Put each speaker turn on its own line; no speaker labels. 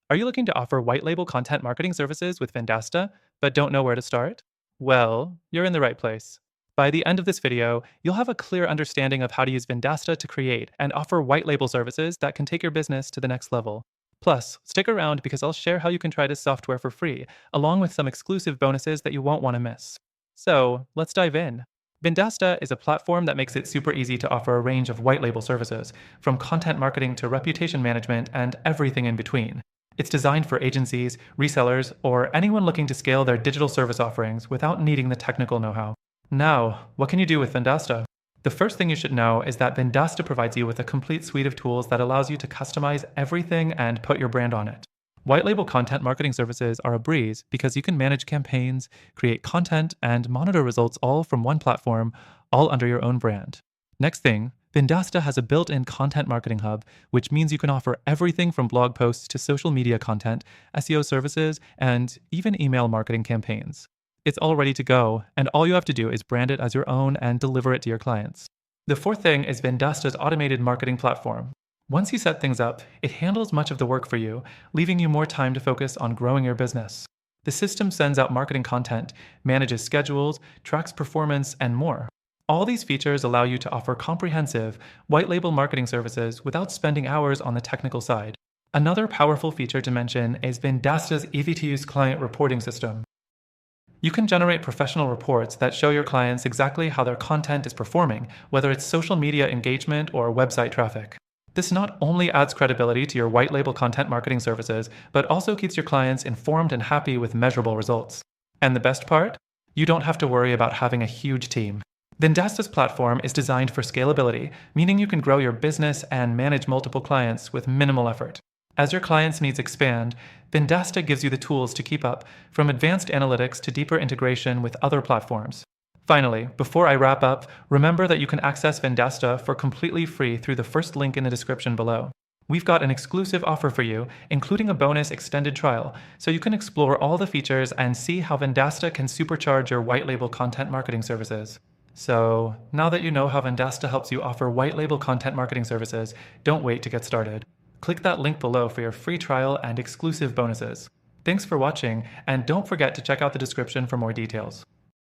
Are you looking to offer white label content marketing services with Vendasta, but don't know where to start? Well, you're in the right place. By the end of this video, you'll have a clear understanding of how to use Vendasta to create and offer white label services that can take your business to the next level. Plus, stick around because I'll share how you can try this software for free, along with some exclusive bonuses that you won't want to miss. So, let's dive in. Vendasta is a platform that makes it super easy to offer a range of white label services, from content marketing to reputation management and everything in between. It's designed for agencies, resellers, or anyone looking to scale their digital service offerings without needing the technical know-how. Now, what can you do with Vendasta? The first thing you should know is that Vendasta provides you with a complete suite of tools that allows you to customize everything and put your brand on it. White label content marketing services are a breeze because you can manage campaigns, create content, and monitor results all from one platform, all under your own brand. Next thing, Vendasta has a built-in content marketing hub, which means you can offer everything from blog posts to social media content, SEO services, and even email marketing campaigns. It's all ready to go, and all you have to do is brand it as your own and deliver it to your clients. The fourth thing is Vendasta's automated marketing platform. Once you set things up, it handles much of the work for you, leaving you more time to focus on growing your business. The system sends out marketing content, manages schedules, tracks performance, and more. All these features allow you to offer comprehensive, white label marketing services without spending hours on the technical side. Another powerful feature to mention is Vendasta's easy-to-use client reporting system. You can generate professional reports that show your clients exactly how their content is performing, whether it's social media engagement or website traffic. This not only adds credibility to your white label content marketing services, but also keeps your clients informed and happy with measurable results. And the best part? You don't have to worry about having a huge team. Vendasta's platform is designed for scalability, meaning you can grow your business and manage multiple clients with minimal effort. As your clients' needs expand, Vendasta gives you the tools to keep up, from advanced analytics to deeper integration with other platforms. Finally, before I wrap up, remember that you can access Vendasta for completely free through the first link in the description below. We've got an exclusive offer for you, including a bonus extended trial, so you can explore all the features and see how Vendasta can supercharge your white label content marketing services. So, now that you know how Vendasta helps you offer white label content marketing services, don't wait to get started. Click that link below for your free trial and exclusive bonuses. Thanks for watching, and don't forget to check out the description for more details.